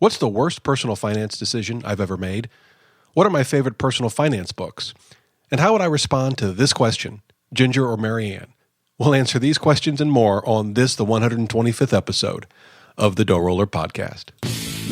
What's the worst personal finance decision I've ever made? What are my favorite personal finance books? And how would I respond to this question, Ginger or Marianne? We'll answer these questions and more on this, the 125th episode of the DoughRoller Podcast.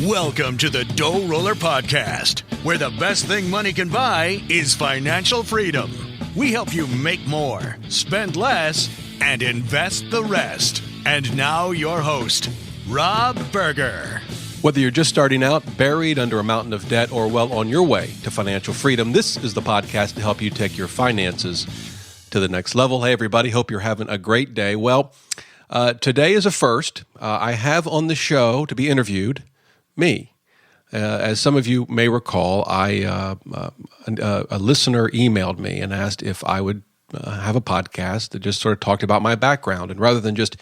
Welcome to the DoughRoller Podcast, where the best thing money can buy is financial freedom. We help you make more, spend less, and invest the rest. And now your host, Rob Berger. Whether you're just starting out, buried under a mountain of debt, or well on your way to financial freedom, this is the podcast to help you take your finances to the next level. Hey, everybody. Hope you're having a great day. Well, today is a first. I have on the show to be interviewed me. As some of you may recall, a listener emailed me and asked if I would have a podcast that just sort of talked about my background. And rather than just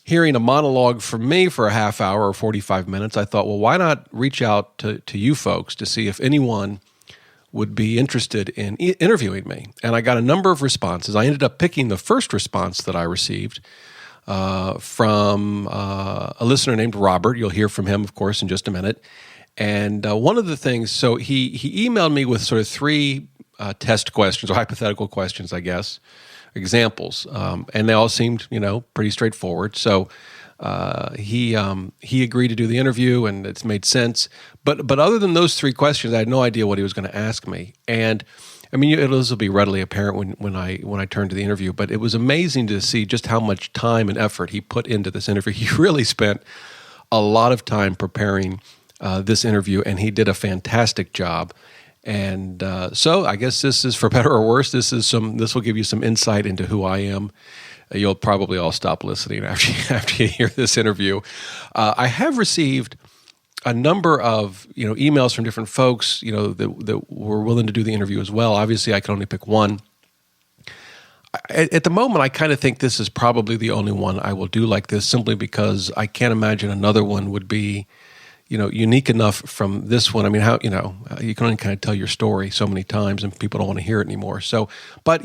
hearing a monologue from me for a half hour or 45 minutes, I thought, well, why not reach out to you folks to see if anyone would be interested in interviewing me? And I got a number of responses. I ended up picking the first response that I received from a listener named Robert. You'll hear from him, of course, in just a minute. And one of the things, so he emailed me with sort of three test questions or hypothetical questions, I guess, examples, and they all seemed, pretty straightforward. So he agreed to do the interview, and it's made sense. But other than those three questions, I had no idea what he was going to ask me. And I mean, this will be readily apparent when I turn to the interview. But it was amazing to see just how much time and effort he put into this interview. He really spent a lot of time preparing this interview, and he did a fantastic job. And so I guess this is, for better or worse, this will give you some insight into who I am. You'll probably all stop listening after you hear this interview. I have received a number of emails from different folks that were willing to do the interview as well. Obviously, I can only pick one. At the moment, I kind of think this is probably the only one I will do like this, simply because I can't imagine another one would be unique enough from this one. I mean, you can only kind of tell your story so many times and people don't want to hear it anymore. So, but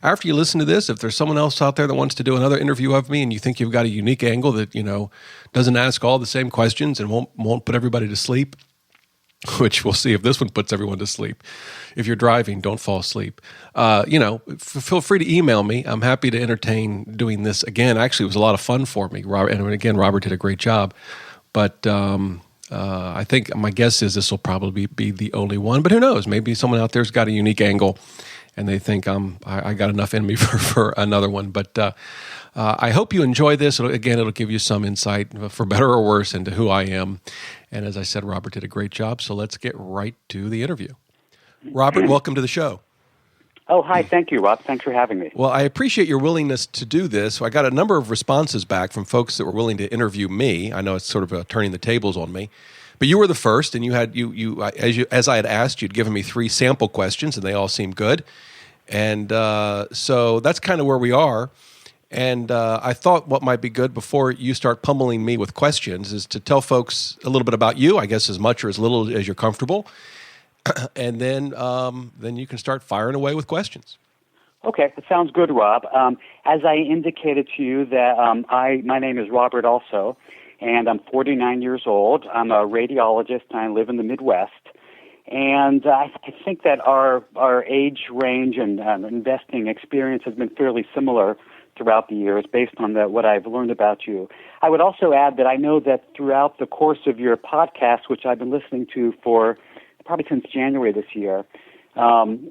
after you listen to this, if there's someone else out there that wants to do another interview of me and you think you've got a unique angle that, doesn't ask all the same questions and won't put everybody to sleep, which we'll see if this one puts everyone to sleep. If you're driving, don't fall asleep. Feel free to email me. I'm happy to entertain doing this again. Actually, it was a lot of fun for me. And again, Robert did a great job. But I think my guess is this will probably be the only one. But who knows? Maybe someone out there's got a unique angle, and they think I got enough in me for another one. But I hope you enjoy this. It'll give you some insight, for better or worse, into who I am. And as I said, Robert did a great job. So let's get right to the interview. Robert, welcome to the show. Oh, hi. Thank you, Rob. Thanks for having me. Well, I appreciate your willingness to do this. So I got a number of responses back from folks that were willing to interview me. I know it's sort of turning the tables on me, but you were the first, and as I had asked, you'd given me three sample questions, and they all seemed good. And so that's kind of where we are. And I thought what might be good before you start pummeling me with questions is to tell folks a little bit about you, I guess as much or as little as you're comfortable. And then you can start firing away with questions. Okay, that sounds good, Rob. As I indicated to you, that my name is Robert also, and I'm 49 years old. I'm a radiologist, and I live in the Midwest. And I think that our age range and investing experience has been fairly similar throughout the years, based on what I've learned about you. I would also add that I know that throughout the course of your podcast, which I've been listening to for probably since January this year,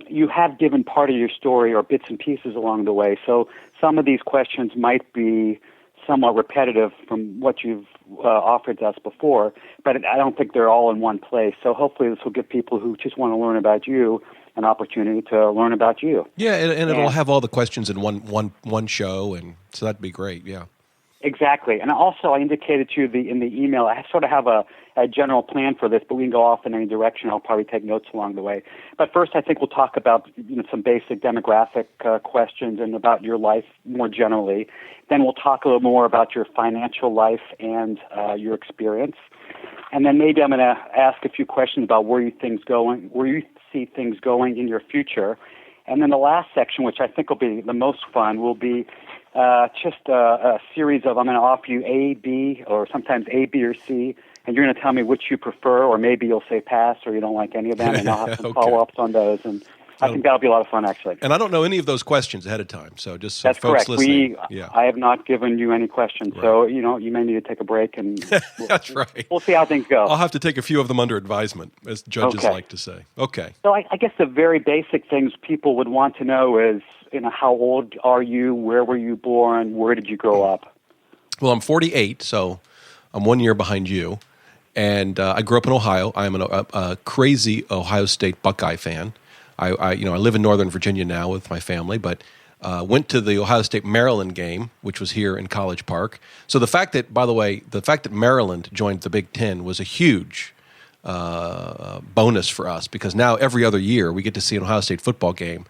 you have given part of your story or bits and pieces along the way. So some of these questions might be somewhat repetitive from what you've offered to us before, but I don't think they're all in one place. So hopefully this will give people who just want to learn about you an opportunity to learn about you. Yeah, and it'll have all the questions in one show, and so that'd be great, yeah. Exactly. And also I indicated to you in the email, I sort of have a general plan for this, but we can go off in any direction. I'll probably take notes along the way. But first, I think we'll talk about some basic demographic questions and about your life more generally. Then we'll talk a little more about your financial life and your experience. And then maybe I'm going to ask a few questions about where you see things going in your future. And then the last section, which I think will be the most fun, will be just a series of, I'm going to offer you A, B, or sometimes A, B, or C and you're going to tell me which you prefer, or maybe you'll say pass, or you don't like any of them, and I'll have some Okay. follow-ups on those. And I think that'll be a lot of fun, actually. And I don't know any of those questions ahead of time, so just so That's folks correct. listening. I have not given you any questions, so you may need to take a break, and That's right. we'll see how things go. I'll have to take a few of them under advisement, as judges like to say. Okay. So I guess the very basic things people would want to know is, how old are you? Where were you born? Where did you grow up? Well, I'm 48, so I'm 1 year behind you. And I grew up in Ohio. I am a crazy Ohio State Buckeye fan. I live in Northern Virginia now with my family, but went to the Ohio State-Maryland game, which was here in College Park. So the fact that Maryland joined the Big Ten was a huge bonus for us, because now every other year we get to see an Ohio State football game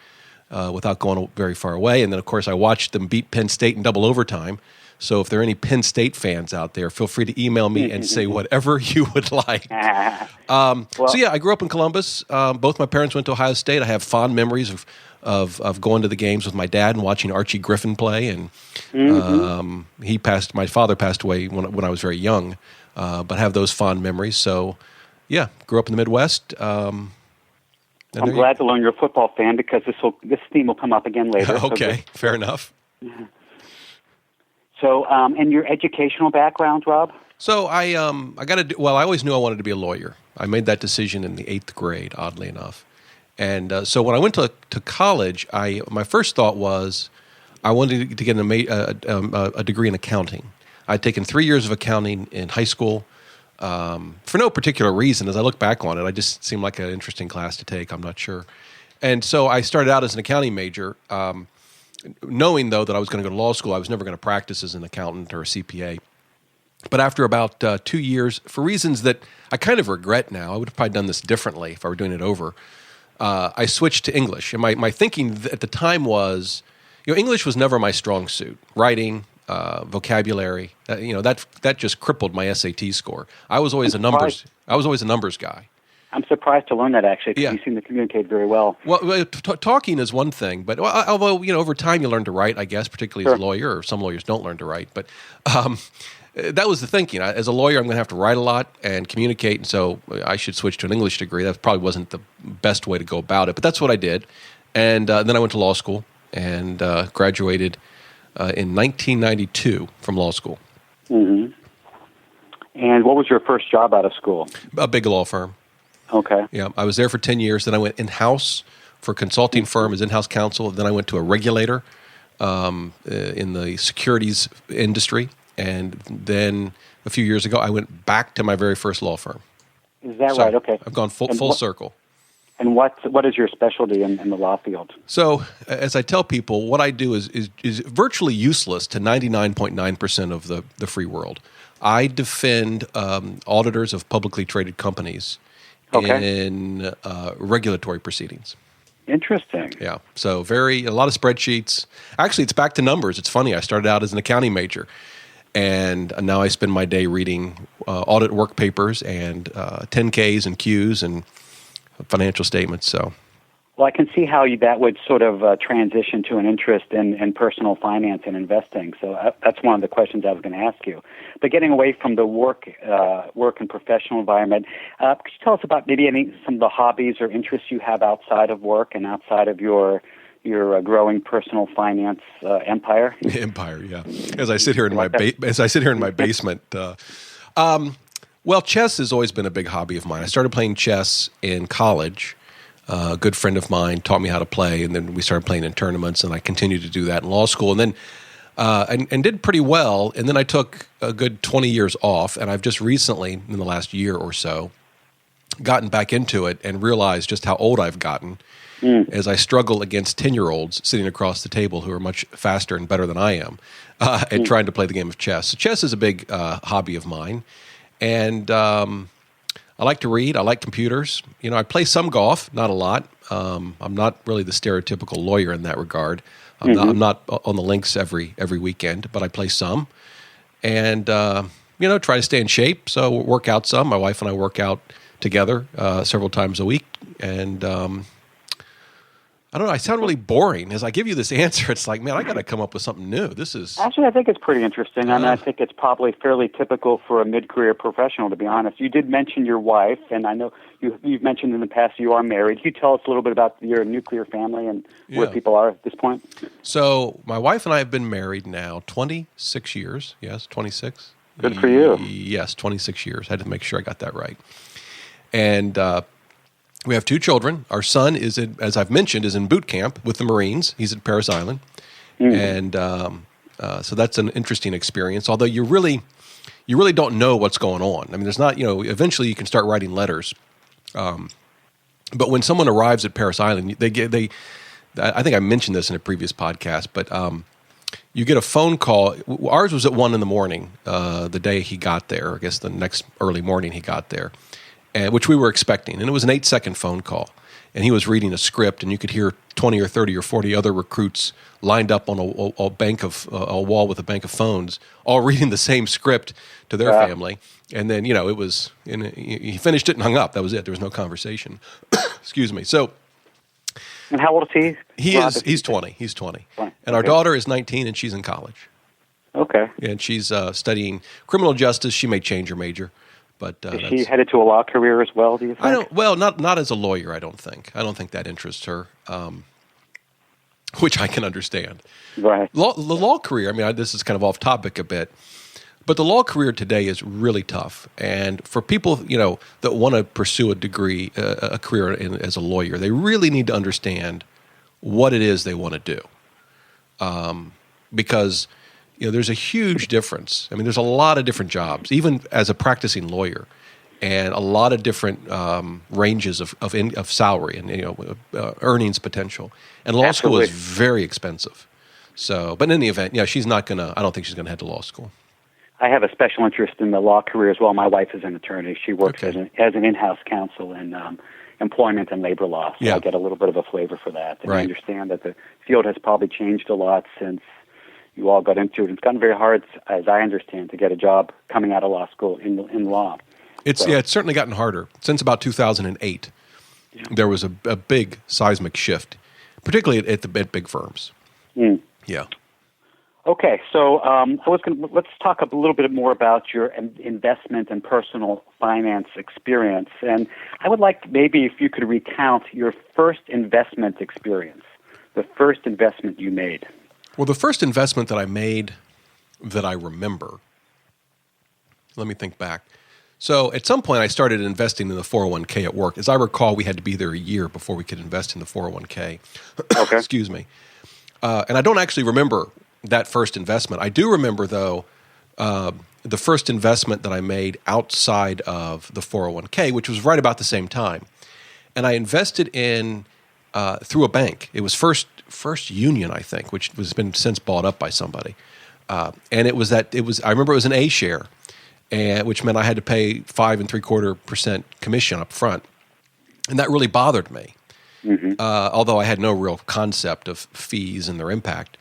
without going very far away. And then, of course, I watched them beat Penn State in double overtime. So if there are any Penn State fans out there, feel free to email me and say whatever you would like. So yeah, I grew up in Columbus. Both my parents went to Ohio State. I have fond memories of going to the games with my dad and watching Archie Griffin play. And my father passed away when I was very young, but I have those fond memories. So yeah, grew up in the Midwest. I'm glad to learn you're a football fan, because this theme will come up again later. Okay, fair enough. So, and your educational background, Rob? So I always knew I wanted to be a lawyer. I made that decision in the 8th grade, oddly enough. And so when I went to college, my first thought was I wanted to get a degree in accounting. I'd taken 3 years of accounting in high school for no particular reason. As I look back on it, I just seemed like an interesting class to take. I'm not sure. And so I started out as an accounting major, knowing, though, that I was going to go to law school. I was never going to practice as an accountant or a CPA. But after about 2 years, for reasons that I kind of regret now, I would have probably done this differently if I were doing it over, I switched to English. And my thinking at the time was, English was never my strong suit. Writing, vocabulary, that just crippled my SAT score. I was always a numbers guy. I'm surprised to learn that, actually, because Yeah. you seem to communicate very well. Well, talking is one thing, but although over time you learn to write, I guess, particularly as a lawyer, or some lawyers don't learn to write. But that was the thinking. As a lawyer, I'm going to have to write a lot and communicate, and so I should switch to an English degree. That probably wasn't the best way to go about it, but that's what I did. And then I went to law school and graduated in 1992 from law school. Mm-hmm. And what was your first job out of school? A big law firm. Okay. Yeah, I was there for 10 years. Then I went in-house for a consulting firm as in-house counsel. Then I went to a regulator in the securities industry. And then a few years ago, I went back to my very first law firm. Is that right? Okay. I've gone full circle. And what is your specialty in the law field? So, as I tell people, what I do is virtually useless to 99.9% of the free world. I defend auditors of publicly traded companies in regulatory proceedings. Interesting. Yeah. So a lot of spreadsheets. Actually, it's back to numbers. It's funny. I started out as an accounting major, and now I spend my day reading audit work papers and 10Ks and Qs and financial statements. So. Well, I can see how that would sort of transition to an interest in personal finance and investing. So that's one of the questions I was going to ask you. But getting away from the work and professional environment, could you tell us about maybe some of the hobbies or interests you have outside of work and outside of your growing personal finance empire? Empire, yeah. As I sit here in my basement. Well, chess has always been a big hobby of mine. I started playing chess in college. A good friend of mine taught me how to play, and then we started playing in tournaments, and I continued to do that in law school, and then and did pretty well. And then I took a good 20 years off, and I've just recently, in the last year or so, gotten back into it and realized just how old I've gotten as I struggle against 10-year-olds sitting across the table who are much faster and better than I am at trying to play the game of chess. So chess is a big hobby of mine, and I like to read. I like computers. I play some golf, not a lot. I'm not really the stereotypical lawyer in that regard. I'm not on the links every weekend, but I play some. And, try to stay in shape. So work out some. My wife and I work out together several times a week. And I don't know. I sound really boring. As I give you this answer, it's like, man, I got to come up with something new. This is... Actually, I think it's pretty interesting. I mean, I think it's probably fairly typical for a mid-career professional, to be honest. You did mention your wife, and I know you've mentioned in the past you are married. Can you tell us a little bit about your nuclear family and where people are at this point? So my wife and I have been married now 26 years. Yes, 26. Good for you. Yes, 26 years. I had to make sure I got that right. And we have 2 children. Our son is, as I've mentioned, is in boot camp with the Marines. He's at Parris Island. And so that's an interesting experience, although you really don't know what's going on. I mean, there's not, eventually you can start writing letters. But when someone arrives at Parris Island, I think I mentioned this in a previous podcast, but you get a phone call. Ours was at 1 a.m. The day he got there. I guess the next early morning he got there, which we were expecting. And it was an 8-second phone call. And he was reading a script, and you could hear 20 or 30 or 40 other recruits lined up on a wall with a bank of phones, all reading the same script to their family. And then, it was, he finished it and hung up. That was it. There was no conversation. Excuse me. So... And how old is he? He's 20. He's 20. And our daughter is 19, and she's in college. Okay. And she's studying criminal justice. She may change her major. But is she headed to a law career as well, do you think? Not as a lawyer, I don't think. I don't think that interests her, which I can understand. Right. The law career, I mean, this is kind of off topic a bit, but the law career today is really tough. And for people, that want to pursue a degree, a career as a lawyer, they really need to understand what it is they want to do. Because... there's a huge difference. I mean, there's a lot of different jobs, even as a practicing lawyer, and a lot of different ranges of salary and earnings potential. And law school is very expensive. So, but in any event, she's not gonna. I don't think she's gonna head to law school. I have a special interest in the law career as well. My wife is an attorney. She works as an in-house counsel in employment and labor law. So I get a little bit of a flavor for that. And I understand that the field has probably changed a lot since you all got into it. It's gotten very hard, as I understand, to get a job coming out of law school in law. It's certainly gotten harder. Since about 2008, there was a big seismic shift, particularly at big firms. Yeah. Okay, so let's talk a little bit more about your investment and personal finance experience. And I would like maybe if you could recount your first investment experience, the first investment you made. Well, the first investment that I made that I remember, let me think back. So at some point I started investing in the 401k at work. As I recall, we had to be there a year before we could invest in the 401k. Okay. Excuse me. And I don't actually remember that first investment. I do remember, though, the first investment that I made outside of the 401k, which was right about the same time. And I invested in through a bank. It was First Union, I think, which has been since bought up by somebody. And I remember it was an A share, which meant I had to pay 5 3/4% commission up front. And that really bothered me. Although I had no real concept of fees and their impact.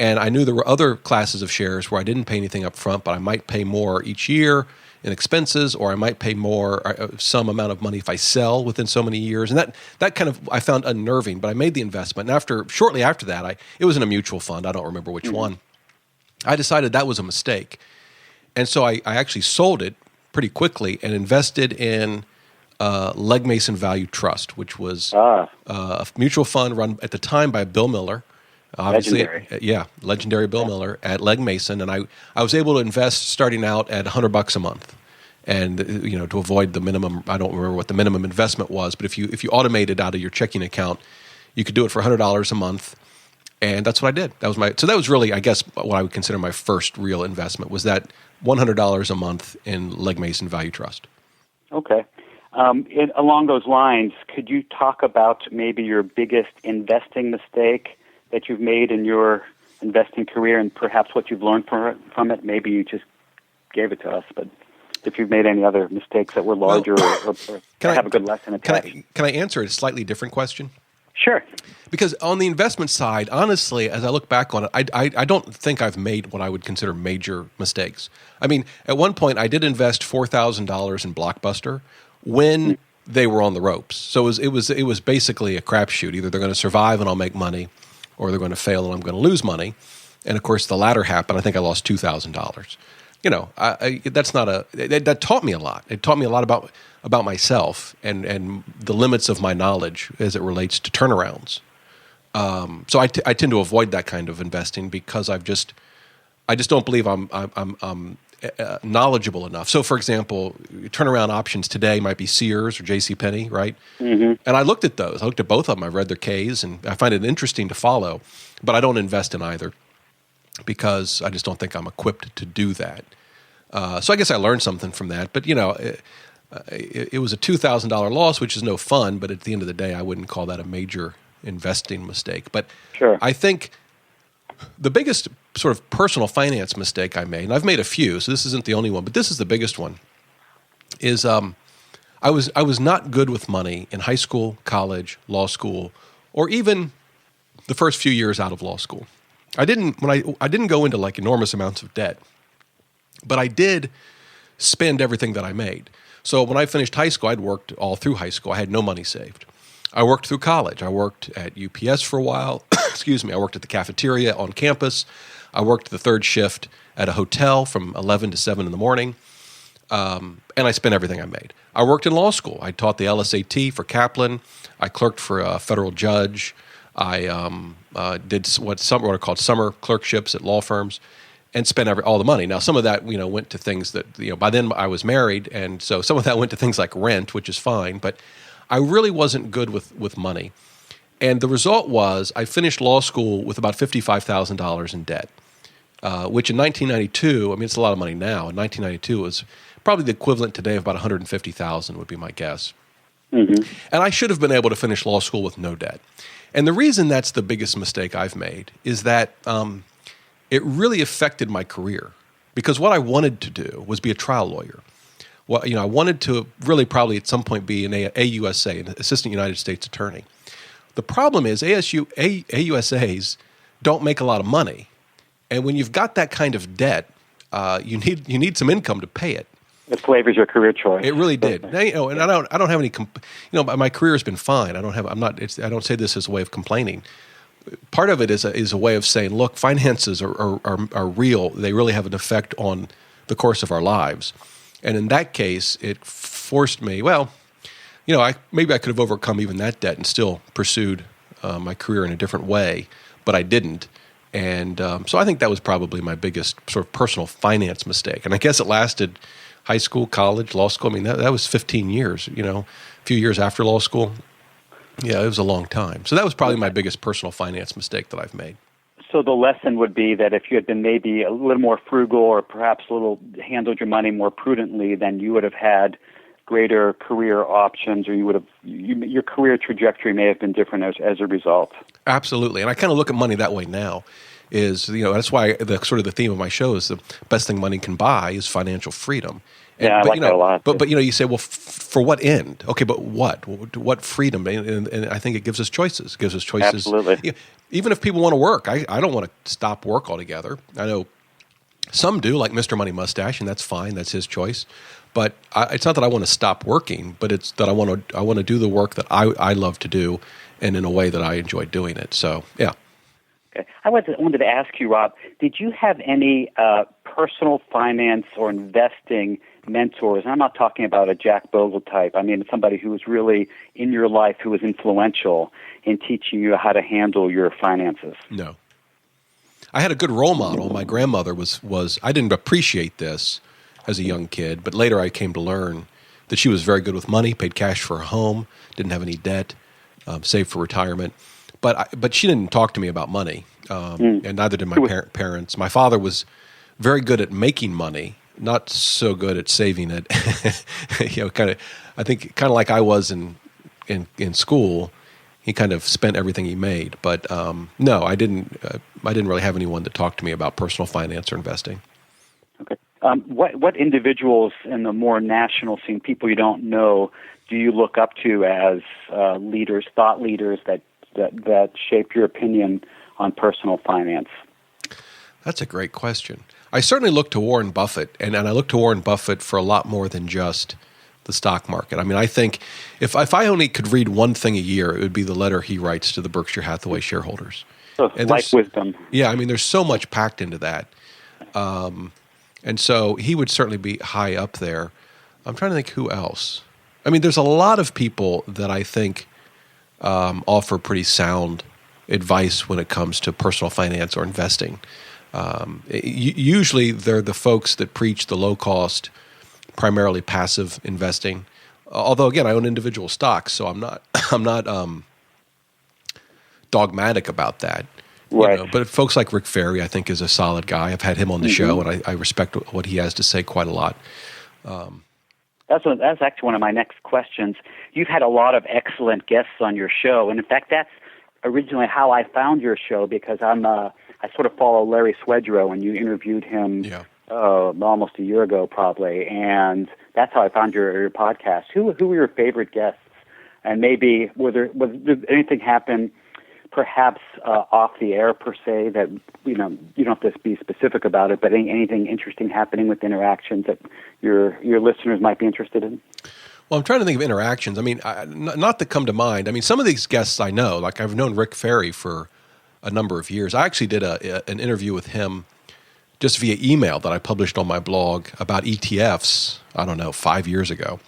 And I knew there were other classes of shares where I didn't pay anything up front, but I might pay more each year in expenses, or I might pay more, some amount of money if I sell within so many years. And that kind of I found unnerving, but I made the investment. And shortly after that, it was in a mutual fund. I don't remember which one. I decided that was a mistake. And so I actually sold it pretty quickly and invested in Legg Mason Value Trust, which was a mutual fund run at the time by Bill Miller. Obviously, legendary Bill Miller at Legg Mason, and I was able to invest starting out at $100 a month, and to avoid the minimum. I don't remember what the minimum investment was, but if you automated out of your checking account, you could do it for $100 a month, and that's what I did. That was really, I guess, what I would consider my first real investment was that $100 a month in Legg Mason Value Trust. Okay. Along those lines, could you talk about maybe your biggest investing mistake that you've made in your investing career, and perhaps what you've learned from it? Maybe you just gave it to us, but if you've made any other mistakes that were larger or have a good lesson attached. Can I answer a slightly different question? Sure. Because on the investment side, honestly, as I look back on it, I don't think I've made what I would consider major mistakes. I mean, at one point, I did invest $4,000 in Blockbuster when they were on the ropes. So it was basically a crapshoot. Either they're going to survive and I'll make money, or they're going to fail and I'm going to lose money. And of course, the latter happened. I think I lost $2,000. You know, that taught me a lot. It taught me a lot about myself and the limits of my knowledge as it relates to turnarounds. So I tend to avoid that kind of investing because I just don't believe I'm knowledgeable enough. So, for example, turnaround options today might be Sears or JCPenney, right? Mm-hmm. And I looked at those. I looked at both of them. I've read their Ks, and I find it interesting to follow, but I don't invest in either because I just don't think I'm equipped to do that. So I guess I learned something from that. But, you know, it was a $2,000 loss, which is no fun, but at the end of the day, I wouldn't call that a major investing mistake. But sure. I think the biggest sort of personal finance mistake I made, and I've made a few, so this isn't the only one, but this is the biggest one, is I was not good with money in high school, college, law school, or even the first few years out of law school. I didn't go into like enormous amounts of debt, but I did spend everything that I made. So when I finished high school, I'd worked all through high school. I had no money saved. I worked through college. I worked at UPS for a while. Excuse me. I worked at the cafeteria on campus. I worked the third shift at a hotel from 11 to 7 in the morning. And I spent everything I made. I worked in law school. I taught the LSAT for Kaplan. I clerked for a federal judge. I did what are called summer clerkships at law firms, and spent all the money. Now, some of that went to things that by then I was married, and so some of that went to things like rent, which is fine. But I really wasn't good with money, and the result was I finished law school with about $55,000 in debt, which in 1992, I mean, it's a lot of money now. In 1992, it was probably the equivalent today of about $150,000 would be my guess. Mm-hmm. And I should have been able to finish law school with no debt. And the reason that's the biggest mistake I've made is that it really affected my career, because what I wanted to do was be a trial lawyer. Well, I wanted to really probably at some point be an AUSA, an assistant United States attorney. The problem is AUSAs don't make a lot of money, and when you've got that kind of debt, you need some income to pay it. It flavors your career choice. It really did. Now, and I don't have any. My career has been fine. I don't say this as a way of complaining. Part of it is a way of saying, look, finances are real. They really have an effect on the course of our lives. And in that case, it forced me. Well, maybe I could have overcome even that debt and still pursued my career in a different way, but I didn't. And so I think that was probably my biggest sort of personal finance mistake. And I guess it lasted high school, college, law school. I mean, that was 15 years, a few years after law school. Yeah, it was a long time. So that was probably my biggest personal finance mistake that I've made. So the lesson would be that if you had been maybe a little more frugal or perhaps handled your money more prudently, then you would have had greater career options, or your career trajectory may have been different as a result. Absolutely. And I kind of look at money that way now. That's why the theme of my show is the best thing money can buy is financial freedom. I like that a lot. But you say, well, for what end? Okay, but what? What freedom? And I think it gives us choices. It gives us choices. Absolutely. Even if people want to work, I don't want to stop work altogether. I know some do, like Mr. Money Mustache, and that's fine. That's his choice. But it's not that I want to stop working, but it's that I want to do the work that I love to do, and in a way that I enjoy doing it. So, yeah. Okay. I wanted to ask you, Rob, did you have any personal finance or investing mentors? And I'm not talking about a Jack Bogle type. I mean, somebody who was really in your life, who was influential in teaching you how to handle your finances. No. I had a good role model. My grandmother was I didn't appreciate this as a young kid, but later I came to learn that she was very good with money, paid cash for a home, didn't have any debt, saved for retirement. But she didn't talk to me about money, and neither did my parents. My father was very good at making money, not so good at saving it. I think kind of like I was in school. He kind of spent everything he made. But no, I didn't really have anyone to talk to me about personal finance or investing. Okay. What individuals in the more national scene, people you don't know, do you look up to as leaders, thought leaders that shape your opinion on personal finance? That's a great question. I certainly look to Warren Buffett, and I look to Warren Buffett for a lot more than just the stock market. I mean, I think if I only could read one thing a year, it would be the letter he writes to the Berkshire Hathaway shareholders. So life wisdom. Yeah, I mean, there's so much packed into that. And so he would certainly be high up there. I'm trying to think who else. I mean, there's a lot of people that I think offer pretty sound advice when it comes to personal finance or investing. Usually they're the folks that preach the low-cost, primarily passive investing. Although, again, I own individual stocks, so I'm not dogmatic about that. Right. But folks like Rick Ferry, I think, is a solid guy. I've had him on the show, and I respect what he has to say quite a lot. That's actually one of my next questions. You've had a lot of excellent guests on your show, and in fact, that's originally how I found your show, because I sort of follow Larry Swedroe, and you interviewed him almost a year ago, probably, and that's how I found your podcast. Who were your favorite guests, and maybe did anything happen, perhaps off the air per se, that you don't have to be specific about it, but anything interesting happening with interactions that your listeners might be interested in? Well, I'm trying to think of interactions. I mean, not that come to mind. I mean, some of these guests I know, like I've known Rick Ferry for a number of years. I actually did an interview with him just via email that I published on my blog about ETFs, I don't know, 5 years ago.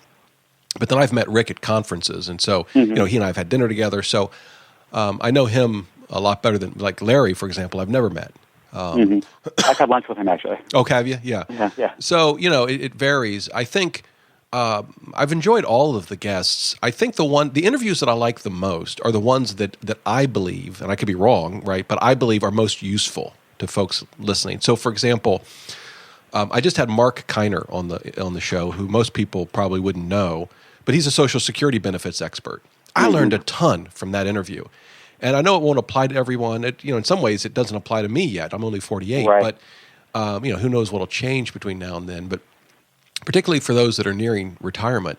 But then I've met Rick at conferences, and so he and I have had dinner together. So I know him a lot better than, like Larry, for example, I've never met. I've had lunch with him, actually. Oh, have you? Yeah. Yeah. So, it varies. I think I've enjoyed all of the guests. I think the interviews that I like the most are the ones that I believe, and I could be wrong, right, but I believe are most useful to folks listening. So, for example, I just had Mark Kiner on the show, who most people probably wouldn't know, but he's a Social Security benefits expert. I learned a ton from that interview. And I know it won't apply to everyone. In some ways, it doesn't apply to me yet. I'm only 48, right. But who knows what'll change between now and then. But particularly for those that are nearing retirement,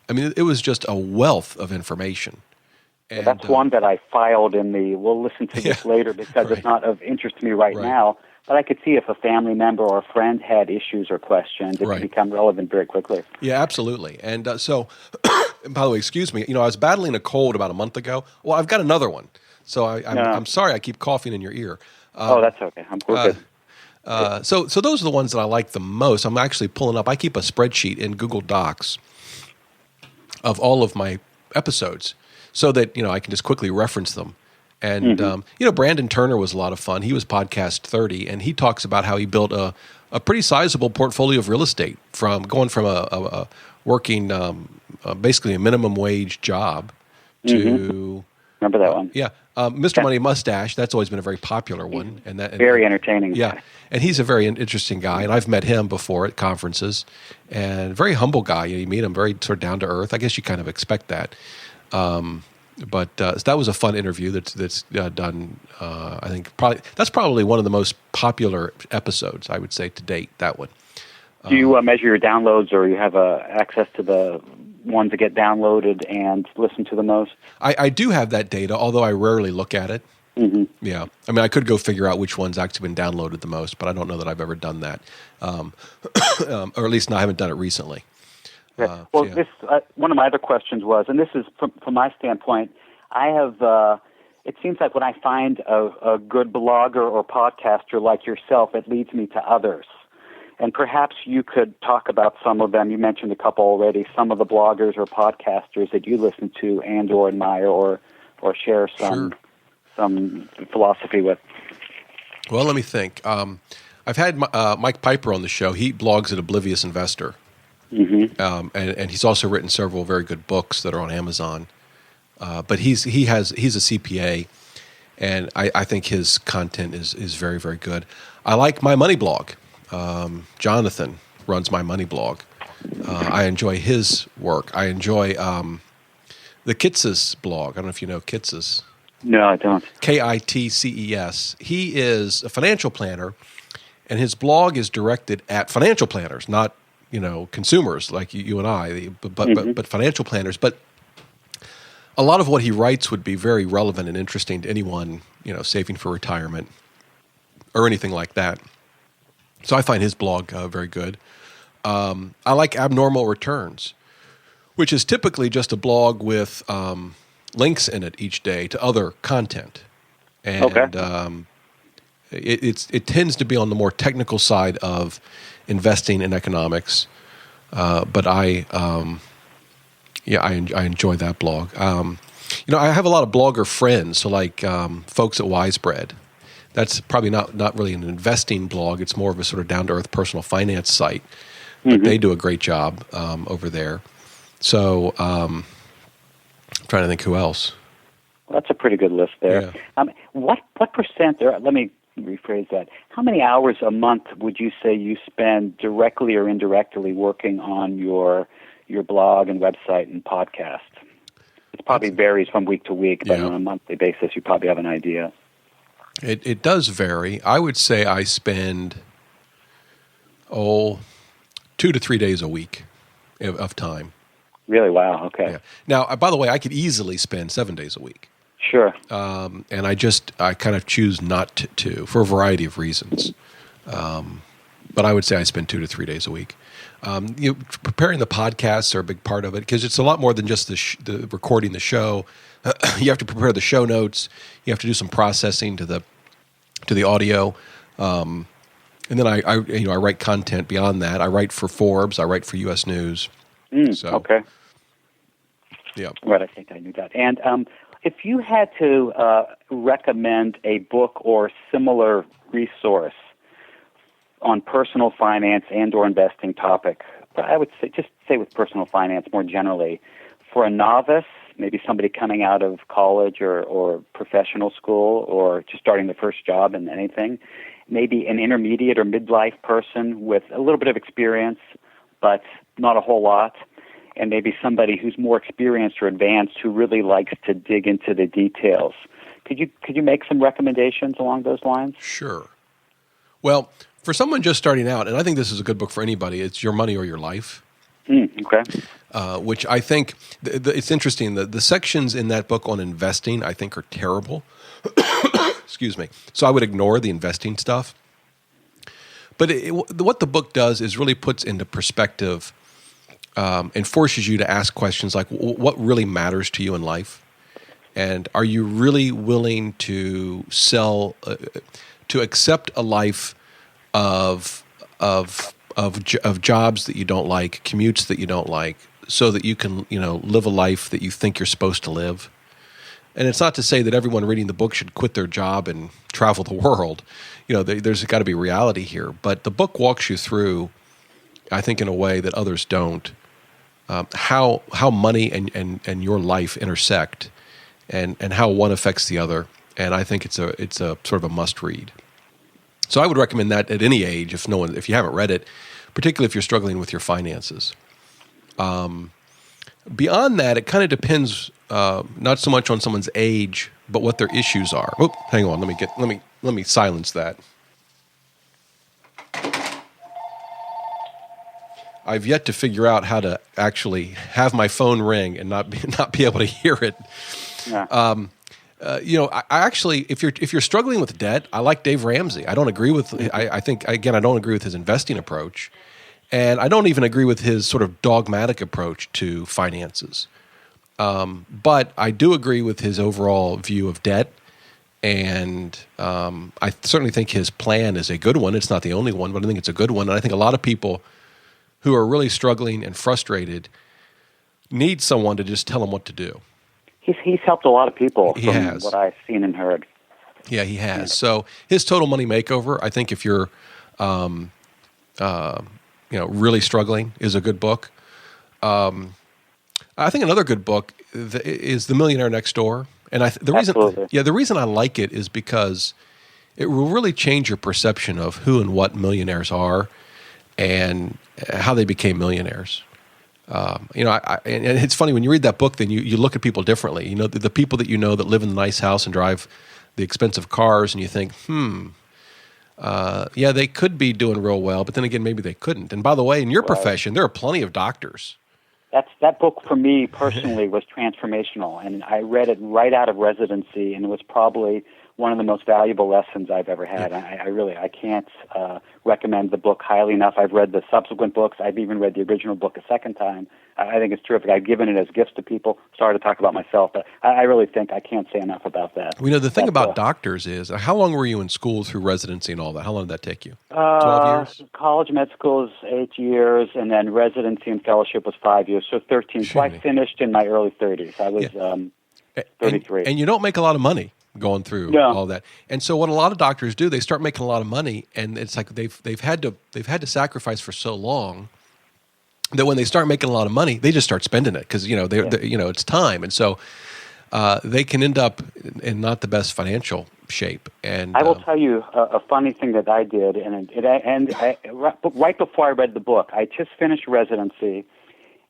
I mean, it was just a wealth of information. And that's one that I filed in we'll listen to this later, because it's not of interest to me right now. But I could see if a family member or a friend had issues or questions, it could become relevant very quickly. Yeah, absolutely. And so, by the way, excuse me, I was battling a cold about a month ago. Well, I've got another one. So I'm sorry I keep coughing in your ear. That's okay. We're good. So those are the ones that I like the most. I'm actually pulling up. I keep a spreadsheet in Google Docs of all of my episodes so that, I can just quickly reference them. And, Brandon Turner was a lot of fun. He was podcast 30, and he talks about how he built a pretty sizable portfolio of real estate from a working basically a minimum wage job to remember that one? Yeah, Mr. Money Mustache. That's always been a very popular one, and very entertaining. Yeah, and he's a very interesting guy, and I've met him before at conferences, and very humble guy. You meet him, very sort of down to earth. I guess you kind of expect that. But that was a fun interview that's done. I think that's probably one of the most popular episodes, I would say, to date. That one. Do you measure your downloads, or you have access to the ones that get downloaded and listen to the most? I do have that data, although I rarely look at it. Mm-hmm. Yeah, I mean, I could go figure out which one's actually been downloaded the most, but I don't know that I've ever done that, or at least I haven't done it recently. This one of my other questions was, and this is from my standpoint, I have. It seems like when I find a good blogger or podcaster like yourself, it leads me to others. And perhaps you could talk about some of them. You mentioned a couple already. Some of the bloggers or podcasters that you listen to and/or admire or share some philosophy with. Well, let me think. I've had Mike Piper on the show. He blogs at Oblivious Investor. Mm-hmm. And he's also written several very good books that are on Amazon. But he's a CPA, and I think his content is very, very good. I like My Money blog. Jonathan runs My Money blog. I enjoy his work. I enjoy the Kitces blog. I don't know if you know Kitces. No, I don't. Kitces. He is a financial planner, and his blog is directed at financial planners, not consumers like you and I, but financial planners. But a lot of what he writes would be very relevant and interesting to anyone, saving for retirement or anything like that. So I find his blog very good. I like Abnormal Returns, which is typically just a blog with links in it each day to other content. And it tends to be on the more technical side of investing in economics. But I enjoy that blog. I have a lot of blogger friends, so like folks at Wisebread. That's probably not really an investing blog. It's more of a sort of down-to-earth personal finance site. But they do a great job over there. So I'm trying to think who else. Well, that's a pretty good list there. Yeah. What percent, or let me rephrase that, how many hours a month would you say you spend directly or indirectly working on your blog and website and podcast? It probably varies from week to week, but on a monthly basis you probably have an idea. It does vary. I would say I spend 2 to 3 days a week of time. Really? Wow. Okay. Yeah. Now, by the way, I could easily spend 7 days a week. Sure. And I kind of choose not to for a variety of reasons. But I would say I spend 2 to 3 days a week. Preparing the podcasts are a big part of it because it's a lot more than just the recording the show. You have to prepare the show notes. You have to do some processing to the audio. And then I write content beyond that. I write for Forbes. I write for U.S. News. Okay. Yeah. Right. I think I knew that. And if you had to recommend a book or similar resource on personal finance and or investing topic, I would say with personal finance more generally, for a novice, maybe somebody coming out of college or professional school or just starting the first job in anything, maybe an intermediate or midlife person with a little bit of experience but not a whole lot, and maybe somebody who's more experienced or advanced who really likes to dig into the details. Could you make some recommendations along those lines? Sure. Well, for someone just starting out, and I think this is a good book for anybody, it's Your Money or Your Life. Okay. Which I think, it's interesting, the sections in that book on investing I think are terrible. Excuse me. So I would ignore the investing stuff. But what the book does is really puts into perspective and forces you to ask questions like, what really matters to you in life? And are you really willing to accept a life of jobs that you don't like, commutes that you don't like, so that you can, live a life that you think you're supposed to live? And it's not to say that everyone reading the book should quit their job and travel the world. There's got to be reality here. But the book walks you through, I think, in a way that others don't, how money and your life intersect, and how one affects the other. And I think it's a sort of a must read. So I would recommend that at any age if you haven't read it, particularly if you're struggling with your finances. Beyond that, it kind of depends not so much on someone's age, but what their issues are. Oh, hang on, let me silence that. I've yet to figure out how to actually have my phone ring and not be able to hear it. Yeah. I actually, if you're struggling with debt, I like Dave Ramsey. I don't agree with. I think again, I don't agree with his investing approach, and I don't even agree with his sort of dogmatic approach to finances. But I do agree with his overall view of debt, and I certainly think his plan is a good one. It's not the only one, but I think it's a good one. And I think a lot of people who are really struggling and frustrated need someone to just tell them what to do. He's helped a lot of people He from has. what I've seen and heard. Yeah, he has. Yeah. So his Total Money Makeover, I think if you're, really struggling, is a good book. I think another good book is The Millionaire Next Door, and the reason I like it is because it will really change your perception of who and what millionaires are, and how they became millionaires. And it's funny when you read that book, then you look at people differently. The people that that live in the nice house and drive the expensive cars, and you think, they could be doing real well, but then again, maybe they couldn't. And by the way, in your profession, there are plenty of doctors. That book for me personally was transformational, and I read it right out of residency, and it was probably one of the most valuable lessons I've ever had. Yeah. I can't recommend the book highly enough. I've read the subsequent books. I've even read the original book a second time. I think it's terrific. I've given it as gifts to people. Sorry to talk about myself, but I really think I can't say enough about that. You know, the thing about doctors is, how long were you in school through residency and all that? How long did that take you? 12 years? College med school is 8 years, and then residency and fellowship was 5 years, so 13. So I finished in my early 30s. I was 33. And you don't make a lot of money going through all that. And so what a lot of doctors do, they start making a lot of money, and it's like they've had to sacrifice for so long that when they start making a lot of money, they just start spending it because it's time, and so they can end up in not the best financial shape. And I will tell you a funny thing that I did, right before I read the book, I just finished residency,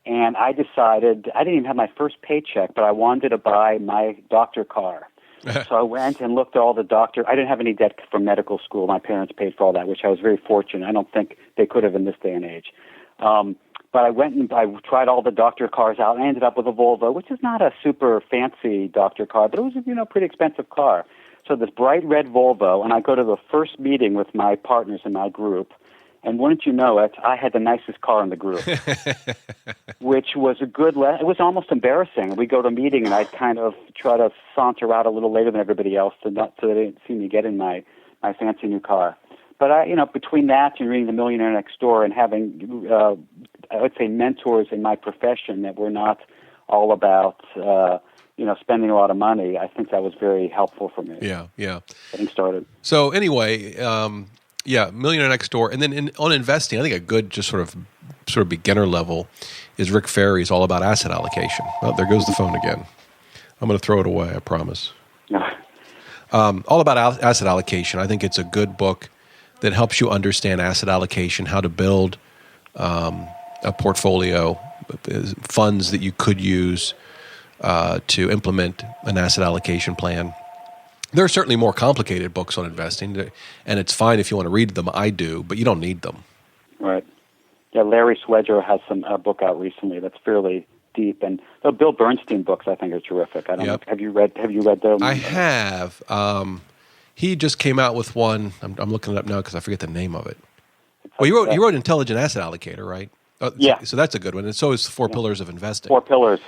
and I decided I didn't even have my first paycheck, but I wanted to buy my doctor car. So I went and looked at all the doctor. I didn't have any debt from medical school. My parents paid for all that, which I was very fortunate. I don't think they could have in this day and age. But I went and I tried all the doctor cars out, and I ended up with a Volvo, which is not a super fancy doctor car, but it was a pretty expensive car. So this bright red Volvo, and I go to the first meeting with my partners in my group, and wouldn't you know it, I had the nicest car in the group, which was it was almost embarrassing. We go to a meeting, and I'd kind of try to saunter out a little later than everybody else so they didn't see me get in my fancy new car. But between that and reading The Millionaire Next Door and having, I would say, mentors in my profession that were not all about, spending a lot of money, I think that was very helpful for me. Yeah. Getting started. So anyway, Millionaire Next Door, and then on investing, I think a good just sort of beginner level is Rick Ferry's All About Asset Allocation. Oh, there goes the phone again. I'm going to throw it away. I promise. All About Asset Allocation. I think it's a good book that helps you understand asset allocation, how to build a portfolio, funds that you could use to implement an asset allocation plan. There are certainly more complicated books on investing, and it's fine if you want to read them. I do, but you don't need them. Right. Yeah, Larry Swedger has a book out recently that's fairly deep, and the Bill Bernstein books I think are terrific. I don't know. Have you read them? I have. He just came out with one. I'm looking it up now because I forget the name of it. Well, you wrote Intelligent Asset Allocator, right? Yeah. So that's a good one. And so is Four Pillars of Investing. Four Pillars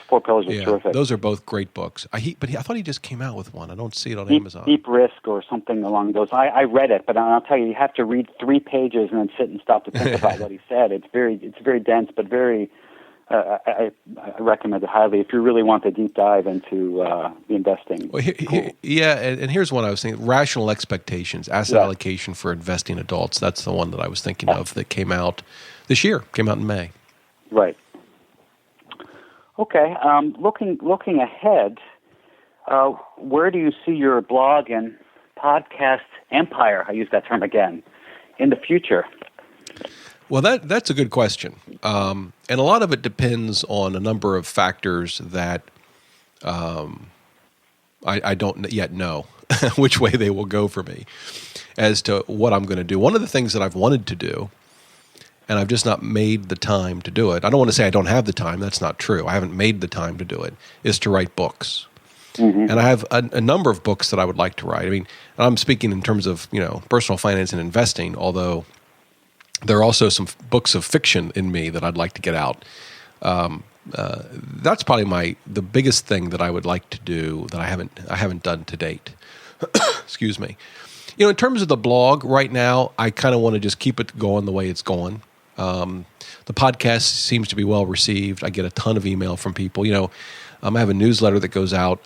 is terrific. Those are both great books. I thought he just came out with one. I don't see it on Amazon. Deep Risk or something along those. I read it, but I'll tell you have to read 3 pages and then sit and stop to think about what he said. It's very dense, but very. I recommend it highly if you really want to deep dive into investing. Well, and here's one I was thinking: Rational Expectations, Asset Allocation for Investing Adults. That's the one that I was thinking of that came out this year. Came out in May. Right. Okay. Looking ahead, where do you see your blog and podcast empire? I use that term again in the future. Well, that's a good question, and a lot of it depends on a number of factors that I don't yet know which way they will go for me as to what I'm going to do. One of the things that I've wanted to do, and I've just not made the time to do it. I don't want to say I don't have the time. That's not true. I haven't made the time to do it, is to write books. Mm-hmm. And I have a number of books that I would like to write. I mean, and I'm speaking in terms of, personal finance and investing, although there are also some books of fiction in me that I'd like to get out. That's probably the biggest thing that I would like to do that I haven't done to date. Excuse me. In terms of the blog right now, I kind of want to just keep it going the way it's going. The podcast seems to be well received. I get a ton of email from people. I have a newsletter that goes out.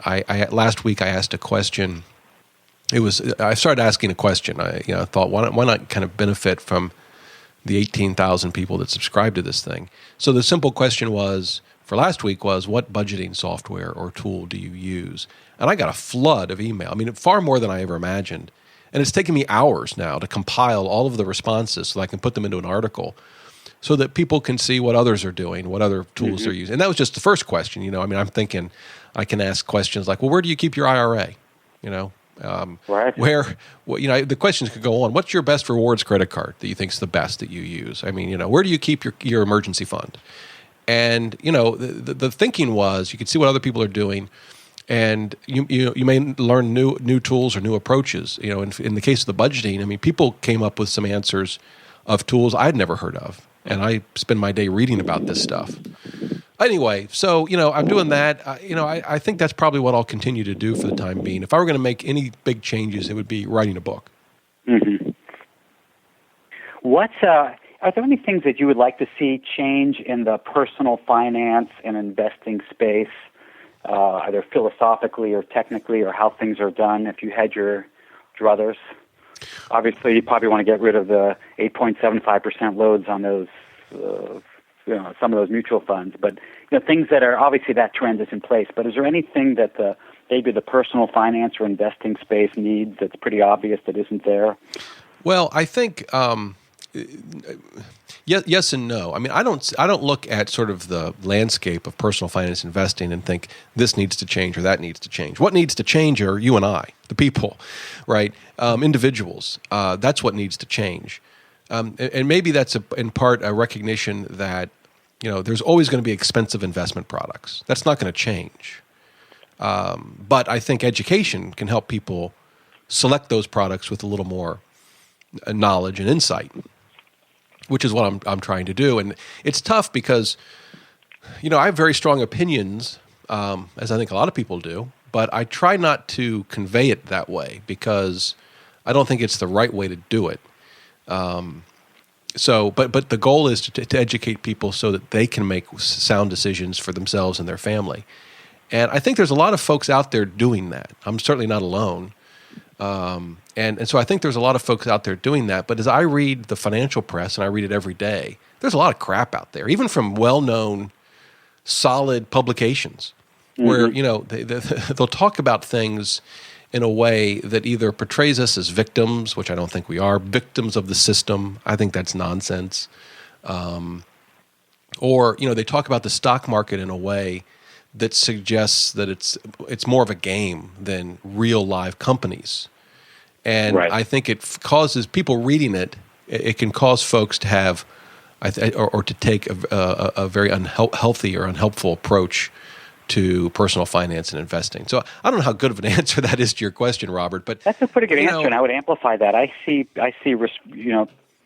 Last week I asked a question. I started asking a question. I thought why not kind of benefit from the 18,000 people that subscribe to this thing. So the simple question for last week was, what budgeting software or tool do you use? And I got a flood of email. I mean, far more than I ever imagined. And it's taken me hours now to compile all of the responses so that I can put them into an article so that people can see what others are doing, what other tools they're using. And that was just the first question. I'm thinking I can ask questions like, well, where do you keep your IRA? Right. The questions could go on. What's your best rewards credit card that you think is the best that you use? I mean, where do you keep your emergency fund? And, the thinking was you could see what other people are doing. And you may learn new tools or new approaches. In the case of the budgeting, I mean, people came up with some answers of tools I'd never heard of, and I spend my day reading about this stuff. Anyway, so I'm doing that. I think that's probably what I'll continue to do for the time being. If I were going to make any big changes, it would be writing a book. Mm-hmm. Are there any things that you would like to see change in the personal finance and investing space, either philosophically or technically, or how things are done? If you had your druthers, obviously you probably want to get rid of the 8.75% loads on those, some of those mutual funds. But things that are obviously that trend is in place. But is there anything that maybe the personal finance or investing space needs that's pretty obvious that isn't there? Well, I think. Yes and no. I mean, I don't look at sort of the landscape of personal finance investing and think this needs to change or that needs to change. What needs to change are you and I, the people, right? Individuals. That's what needs to change. And maybe that's in part a recognition that there's always going to be expensive investment products. That's not going to change. But I think education can help people select those products with a little more knowledge and insight, which is what I'm trying to do. And it's tough because, I have very strong opinions, as I think a lot of people do, but I try not to convey it that way because I don't think it's the right way to do it. But the goal is to educate people so that they can make sound decisions for themselves and their family. And I think there's a lot of folks out there doing that. I'm certainly not alone. And so I think there's a lot of folks out there doing that. But as I read the financial press, and I read it every day, there's a lot of crap out there, even from well-known, solid publications, where they'll talk about things in a way that either portrays us as victims, which I don't think we are, victims of the system. I think that's nonsense. Or they talk about the stock market in a way that suggests that it's more of a game than real live companies. And right. I think it causes people reading it. It can cause folks to have, or to take a very unhealthy or unhelpful approach to personal finance and investing. So I don't know how good of an answer that is to your question, Robert. But that's a pretty good answer, and I would amplify that. I see,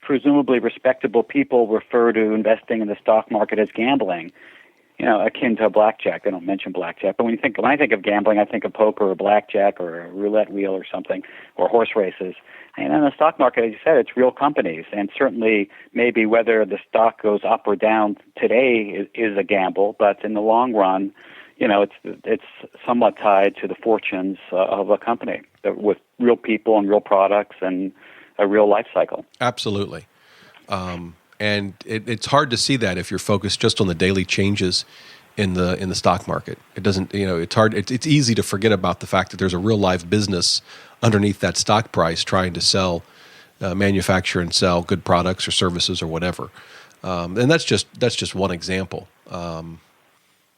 presumably respectable people refer to investing in the stock market as gambling. Akin to blackjack. They don't mention blackjack, but when I think of gambling, I think of poker or blackjack or a roulette wheel or something, or horse races. And in the stock market, as you said, it's real companies, and certainly maybe whether the stock goes up or down today is a gamble, but in the long run, it's somewhat tied to the fortunes of a company with real people and real products and a real life cycle. Absolutely. And it's hard to see that if you're focused just on the daily changes in the stock market. It doesn't, it's hard. It's easy to forget about the fact that there's a real live business underneath that stock price trying to manufacture and sell good products or services or whatever. And that's just one example.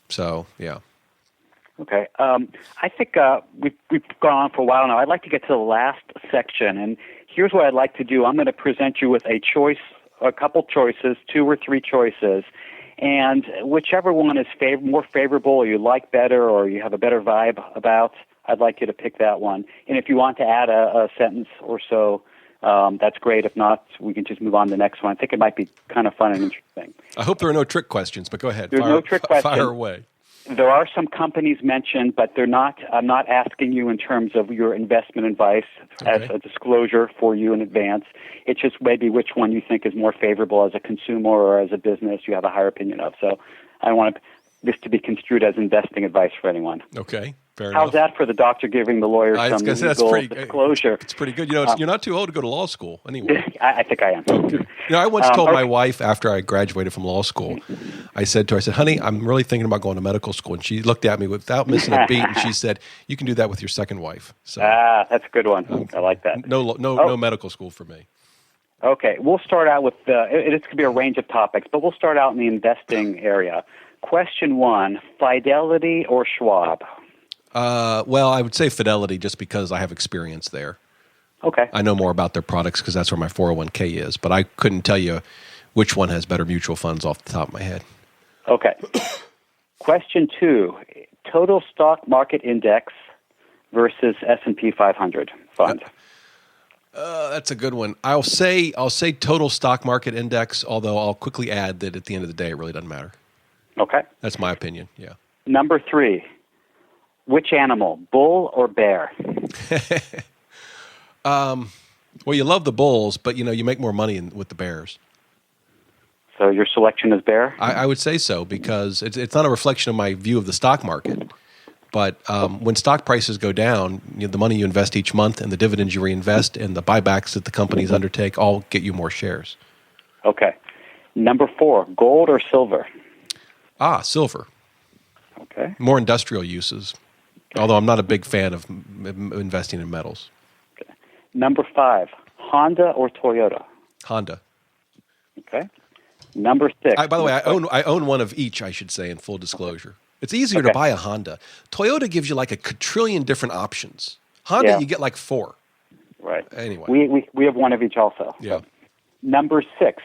So yeah. Okay. I think we've gone on for a while now. I'd like to get to the last section, and here's what I'd like to do. I'm going to present you with a couple choices, 2 or 3 choices, and whichever one is more favorable or you like better or you have a better vibe about, I'd like you to pick that one. And if you want to add a sentence or so, that's great. If not, we can just move on to the next one. I think it might be kind of fun and interesting. I hope there are no trick questions, but go ahead. There's no trick questions. Fire away. There are some companies mentioned, but I'm not asking you in terms of your investment advice as a disclosure for you in advance. It's just maybe which one you think is more favorable as a consumer or as a business you have a higher opinion of. So I don't want this to be construed as investing advice for anyone. Okay, fair How's enough. that for the doctor giving the lawyer some legal disclosure? It's pretty good. You're not too old to go to law school anyway. I think I am. Okay. I once told my wife after I graduated from law school, I said to her, honey, I'm really thinking about going to medical school. And she looked at me without missing a beat, and she said, you can do that with your second wife. So, that's a good one. I like that. No medical school for me. Okay, we'll start out with it's going to be a range of topics, but we'll start out in the investing area. Question 1, Fidelity or Schwab? Well, I would say Fidelity just because I have experience there. Okay. I know more about their products because that's where my 401k is, but I couldn't tell you which one has better mutual funds off the top of my head. Okay. Question 2, total stock market index versus S&P 500 fund. That's a good one. I'll say total stock market index, although I'll quickly add that at the end of the day, it really doesn't matter. Okay. That's my opinion, yeah. Number 3, which animal, bull or bear? Well, you love the bulls, but, you make more money with the bears. So your selection is bear? I would say so, because it's not a reflection of my view of the stock market. But when stock prices go down, the money you invest each month and the dividends you reinvest and the buybacks that the companies undertake all get you more shares. Okay. Number 4, gold or silver? Silver. Okay. More industrial uses, although I'm not a big fan of investing in metals. Okay. Number 5, Honda or Toyota? Honda. Okay. Number 6. By the way, I own one of each, I should say, in full disclosure. It's easier to buy a Honda. Toyota gives you like a quadrillion different options. Honda, you get like 4. Right. Anyway. We have one of each also. Yeah. So. Number 6,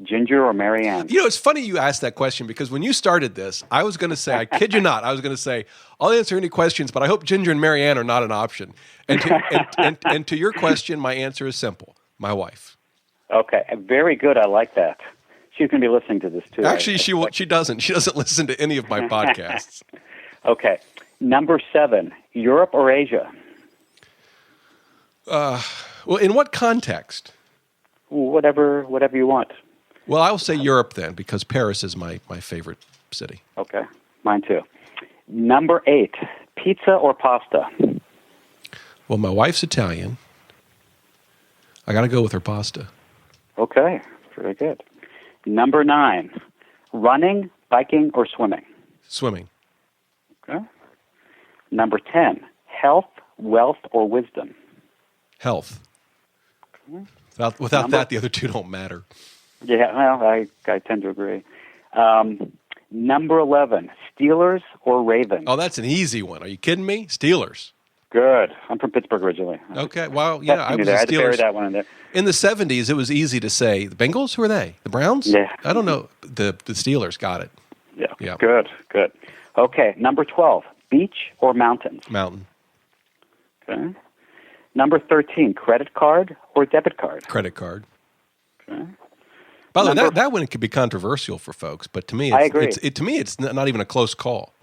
Ginger or Marianne? It's funny you asked that question, because when you started this, I was going to say, I kid you not, I was going to say, I'll answer any questions, but I hope Ginger and Marianne are not an option. And to your question, my answer is simple. My wife. Okay. Very good. I like that. She's going to be listening to this too. Actually, she doesn't. She doesn't listen to any of my podcasts. Okay. Number 7, Europe or Asia? Well, in what context? Whatever you want. Well, I will say Europe then, because Paris is my favorite city. Okay. Mine too. Number 8, pizza or pasta? Well, my wife's Italian. I got to go with her pasta. Okay. Very good. Number 9, running, biking, or swimming? Swimming. Okay. Number 10, health, wealth, or wisdom? Health. Okay. Without that, the other two don't matter. Yeah, well, I tend to agree. Number 11, Steelers or Ravens? Oh, that's an easy one. Are you kidding me? Steelers. Good. I'm from Pittsburgh originally. Okay. Well, yeah, I was a Steelers. I had to bury that one in there. In the 70s, it was easy to say, the Bengals? Who are they? The Browns? Yeah. I don't know. The Steelers. Got it. Yeah. Good. Okay. Number 12, beach or mountains? Mountain. Okay. Number 13, credit card or debit card? Credit card. Okay. By the way, that one could be controversial for folks, but to me, I agree. To me, it's not even a close call.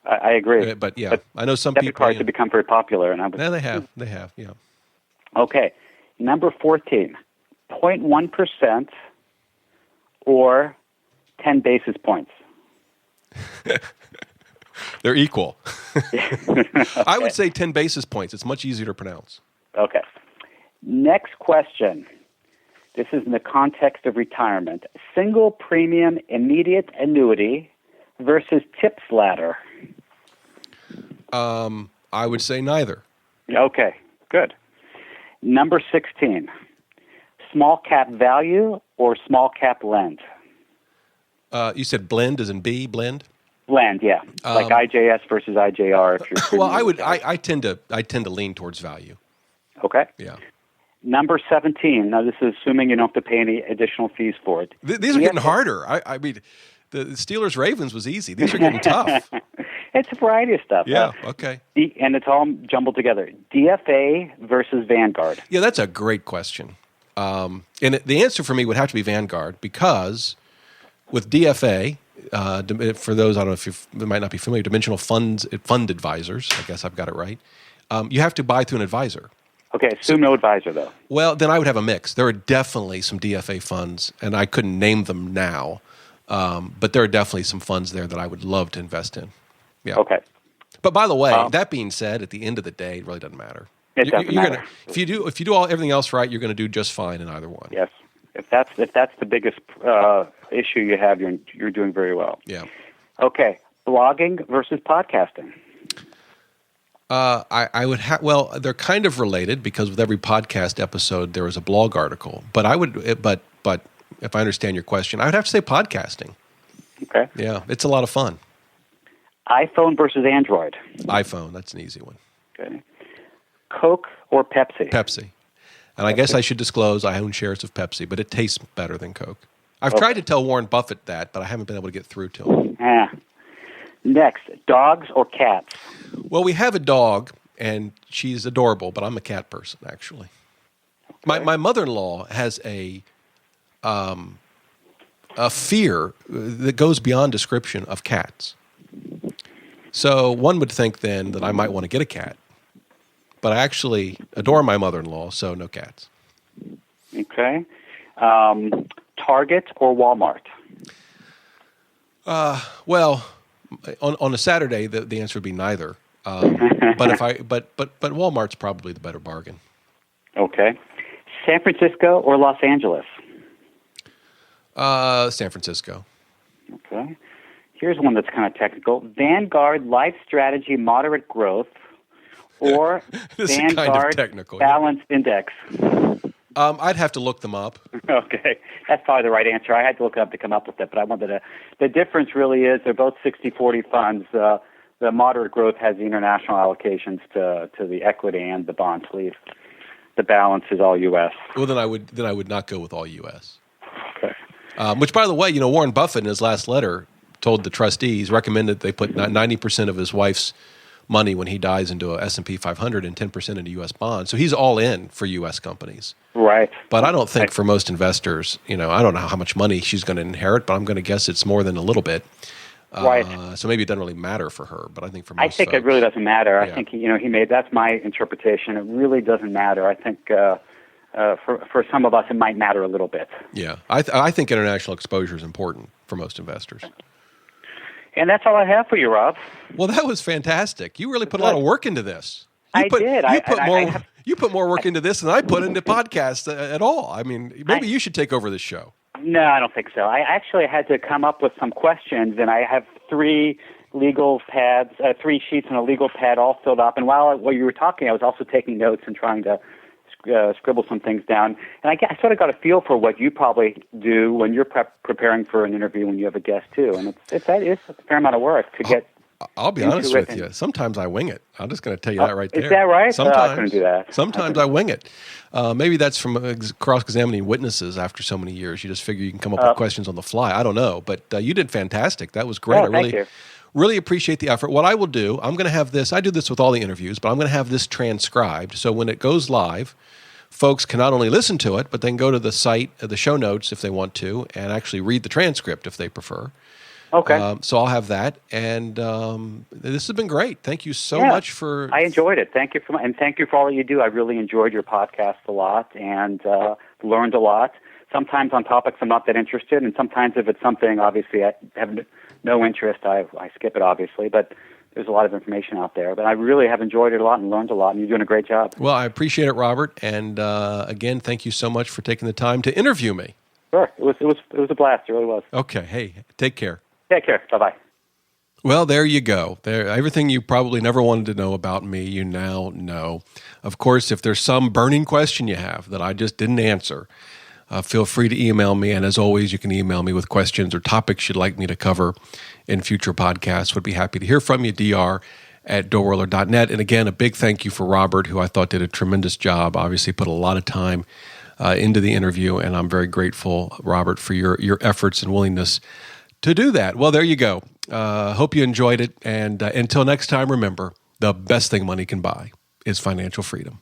I agree. But yeah, I know some debit people. Debit cards have become very popular. Yeah, they have. Yeah. Okay. Number 14, 0.1% or 10 basis points. They're equal. Okay. I would say 10 basis points. It's much easier to pronounce. Okay. Next question. This is in the context of retirement. Single premium immediate annuity versus tips ladder. I would say neither. Okay, good. Number 16, small cap value or small cap blend? You said blend as in B, blend? Blend, yeah. Like IJS versus IJR. If you're I tend to lean towards value. Okay. Yeah. Number 17. Now, this is assuming you don't have to pay any additional fees for it. These are getting harder. I mean, the Steelers Ravens was easy. These are getting tough. It's a variety of stuff. Yeah. Okay. And it's all jumbled together. DFA versus Vanguard. Yeah, that's a great question. And the answer for me would have to be Vanguard, because with DFA, for those, I don't know if you might not be familiar, dimensional fund advisors, I guess I've got it right, you have to buy through an advisor. Okay, assume no advisor, though. Well, then I would have a mix. There are definitely some DFA funds, and I couldn't name them now, but there are definitely some funds there that I would love to invest in. Yeah. Okay. But by the way, that being said, at the end of the day, it really doesn't matter. It doesn't matter. If you do everything else right, you're going to do just fine in either one. Yes. If that's the biggest issue you have, you're doing very well. Yeah. Okay. Blogging versus podcasting. I would have. Well, they're kind of related, because with every podcast episode there is a blog article. But but if I understand your question, I would have to say podcasting. Okay. Yeah, it's a lot of fun. iPhone versus Android. iPhone, that's an easy one. Okay. Coke or Pepsi? Pepsi. And I guess I should disclose I own shares of Pepsi, but it tastes better than Coke. I've tried to tell Warren Buffett that, but I haven't been able to get through to him. Yeah. Next, dogs or cats? Well, we have a dog, and she's adorable, but I'm a cat person, actually. Okay. My mother-in-law has a fear that goes beyond description of cats. So one would think then that I might want to get a cat, but I actually adore my mother-in-law, so no cats. Okay. Target or Walmart? Well, on a Saturday, the answer would be neither. But Walmart's probably the better bargain. Okay. San Francisco or Los Angeles? San Francisco. Okay. Here's one that's kind of technical. Vanguard Life Strategy Moderate Growth or This is Vanguard kind of technical. Balanced Index? I'd have to look them up. Okay. That's probably the right answer. I had to look it up to come up with it, but I wanted to. The difference really is they're both 60-40 funds. The moderate growth has the international allocations to the equity and the bond sleeve. The balance is all U.S. Well, then I would not go with all U.S. Okay. Which, by the way, Warren Buffett in his last letter told the trustees, recommended they put 90% of his wife's money when he dies into a S&P 500 and 10% into U.S. bonds. So he's all in for U.S. companies. Right. But I don't think for most investors, I don't know how much money she's going to inherit, but I'm going to guess it's more than a little bit. Right. So maybe it doesn't really matter for her, but I think for most I think folks, it really doesn't matter. Yeah. I think he made, that's my interpretation. It really doesn't matter. I think for some of us it might matter a little bit. Yeah, I think international exposure is important for most investors. And that's all I have for you, Rob. Well, that was fantastic. You really put a lot of work into this. I did. You put more work into this than I put into podcasts at all. I mean, maybe you should take over this show. No, I don't think so. I actually had to come up with some questions, and I have three sheets and a legal pad all filled up. And while you were talking, I was also taking notes and trying to scribble some things down. And I sort of got a feel for what you probably do when you're preparing for an interview when you have a guest too. And it's a fair amount of work to get. I'll be honest with you. Sometimes I wing it. I'm just going to tell you that right there. Is that right? Sometimes I couldn't do that. Sometimes I wing it. Maybe that's from cross-examining witnesses after so many years. You just figure you can come up with questions on the fly. I don't know, but you did fantastic. That was great. Thank you. Really appreciate the effort. What I will do, I'm going to have this. I do this with all the interviews, but I'm going to have this transcribed. So when it goes live, folks can not only listen to it, but they can go to the site, the show notes if they want to, and actually read the transcript if they prefer. Okay. So I'll have that, and this has been great. Thank you so much for. I enjoyed it. Thank you and thank you for all that you do. I really enjoyed your podcast a lot and learned a lot. Sometimes on topics I'm not that interested, and sometimes if it's something obviously I have no interest, I skip it obviously. But there's a lot of information out there. But I really have enjoyed it a lot and learned a lot, and you're doing a great job. Well, I appreciate it, Robert, and again, thank you so much for taking the time to interview me. Sure, it was a blast. It really was. Okay, hey, take care. Take care. Bye-bye. Well, there you go. Everything you probably never wanted to know about me, you now know. Of course, if there's some burning question you have that I just didn't answer, feel free to email me. And as always, you can email me with questions or topics you'd like me to cover in future podcasts. Would be happy to hear from you, dr@DoughRoller.net. And again, a big thank you for Robert, who I thought did a tremendous job, obviously put a lot of time into the interview. And I'm very grateful, Robert, for your efforts and willingness to do that. Well, there you go. Hope you enjoyed it. And until next time, remember, the best thing money can buy is financial freedom.